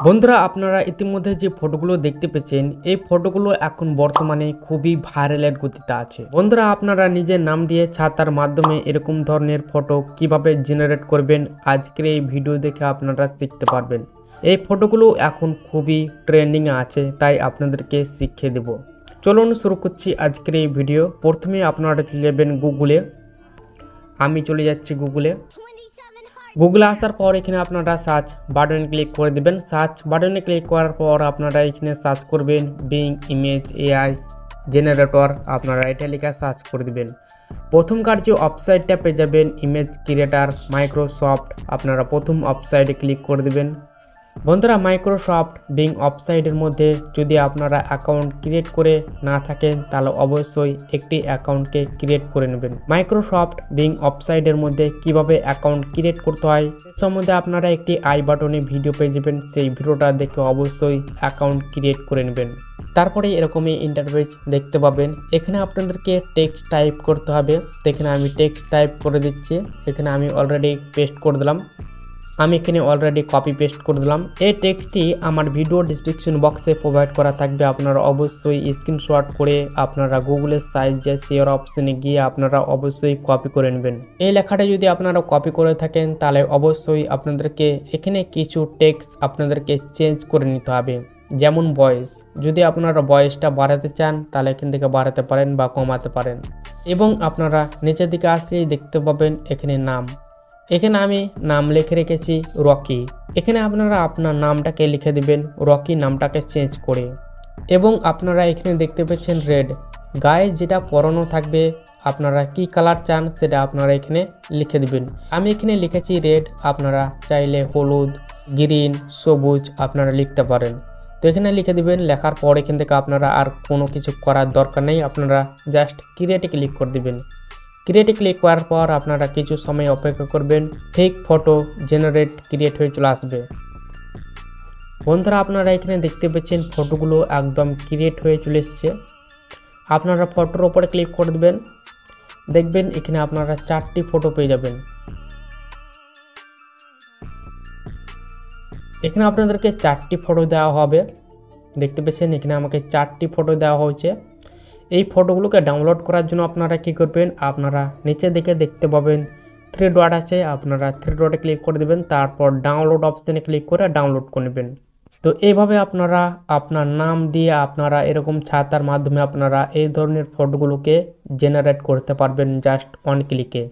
বন্ধুরা আপনারা ইতিমধ্যে যে ফটোগুলো দেখতে পেয়েছেন এই ফটোগুলো এখন বর্তমানে খুবই ভাইরালের গতিতে আছে। বন্ধুরা আপনারা নিজের নাম দিয়ে ছাতার মাধ্যমে এরকম ধরনের ফটো কিভাবে জেনারেট করবেন আজকের এই ভিডিও দেখে আপনারা শিখতে পারবেন। এই ফটোগুলো এখন খুবই ট্রেন্ডিংয়ে আছে, তাই আপনাদেরকে শিখিয়ে দেব। চলুন শুরু করছি আজকের এই ভিডিও। প্রথমে আপনারা চলে যাবেন গুগলে। আমি চলে যাচ্ছি গুগলে। গুগলে আসার পর এখানে আপনারা সার্চ বাটনে ক্লিক করে দেবেন। সার্চ বাটনে ক্লিক করার পর আপনারা এখানে সার্চ করবেন বিং ইমেজ এআই জেনারেটর। আপনারা এটা লিখে সার্চ করে দেবেন। প্রথমকার যে ওয়েবসাইটটা পেয়ে যাবেন ইমেজ ক্রিয়েটার মাইক্রোসফট। আপনারা প্রথম ওয়েবসাইটে ক্লিক করে দেবেন। বন্ধুরা মাইক্রোসফট বিং ওয়েবসাইটের মধ্যে যদি আপনারা অ্যাকাউন্ট ক্রিয়েট করে না থাকেন তাহলে অবশ্যই একটি অ্যাকাউন্টকে ক্রিয়েট করে নেবেন। মাইক্রোসফট বিং ওয়েবসাইটের মধ্যে কিভাবে অ্যাকাউন্ট ক্রিয়েট করতে হয় সে সম্বন্ধে আপনারা একটি আই বাটনে ভিডিও পেয়ে যাবেন। সেই ভিডিওটা দেখে অবশ্যই অ্যাকাউন্ট ক্রিয়েট করে নেবেন। তারপরে এরকমই ইন্টারফেস দেখতে পাবেন। এখানে আপনাদেরকে টেক্সট টাইপ করতে হবে। এখানে আমি টেক্সট টাইপ করে দিচ্ছি। এখানে আমি অলরেডি পেস্ট করে দিলাম। আমি এখানে অলরেডি কপি পেস্ট করে দিলাম। এই টেক্সটটি আমার ভিডিও ডেসক্রিপশন বক্সে প্রোভাইড করা থাকবে। আপনারা অবশ্যই স্ক্রিনশট করে আপনারা গুগলের সাইজে শেয়ার অপশনে গিয়ে আপনারা অবশ্যই কপি করে নেবেন। এই লেখাটা যদি আপনারা কপি করে থাকেন তাহলে অবশ্যই আপনাদেরকে এখানে কিছু টেক্সট আপনাদেরকে চেঞ্জ করে নিতে হবে। যেমন ভয়েস, যদি আপনারা ভয়েসটা বাড়াতে চান তাহলে এখান থেকে বাড়াতে পারেন বা কমাতে পারেন। এবং আপনারা নিচের দিকে আসলেই দেখতে পাবেন এখানে নাম। এখানে আমি নাম লিখে রেখেছি রকি। এখানে আপনারা আপনার নামটাকে লিখে দিবেন রকি নামটাকে চেঞ্জ করে। এবং আপনারা এখানে দেখতে পাচ্ছেন রেড, গায়ে যেটা পরানো থাকবে আপনারা কি কালার চান সেটা আপনারা এখানে লিখে দিবেন। আমি এখানে লিখেছি রেড, আপনারা চাইলে হলুদ, গ্রিন, সবুজ আপনারা লিখতে পারেন। তো এখানে লিখে দিবেন। লেখার পর এখান থেকে আপনারা আর কোনো কিছু করার দরকার নেই, আপনারা জাস্ট ক্রিয়েটে ক্লিক করে দিবেন। ক্রিয়েটে ক্লিক করার পর আপনারা কিছু সময় অপেক্ষা করবেন। ঠিক ফটো জেনারেট ক্রিয়েট হয়ে চলে আসবে। বন্ধুরা আপনারা এখানে দেখতে পাচ্ছেন ফটোগুলো একদম ক্রিয়েট হয়ে চলে এসছে। আপনারা ফটোর ওপরে ক্লিক করে দেবেন। দেখবেন এখানে আপনারা 4টি ফটো পেয়ে যাবেন। এখানে আপনাদেরকে 4টি ফটো দেওয়া হবে। দেখতে পাচ্ছেন এখানে আমাকে 4টি ফটো দেওয়া হয়েছে। এই ফটোগুলোকে ডাউনলোড করার জন্য আপনারা কি করবেন, আপনারা নিচে দিকে দেখতে পাবেন 3 ডট আছে। আপনারা 3 ডটে ক্লিক করে দেবেন। তারপর ডাউনলোড অপশানে ক্লিক করে ডাউনলোড করে নেবেন। তো এইভাবে আপনারা আপনার নাম দিয়ে আপনারা এরকম ছাতার মাধ্যমে আপনারা এই ধরনের ফটোগুলোকে জেনারেট করতে পারবেন জাস্ট 1 ক্লিকে।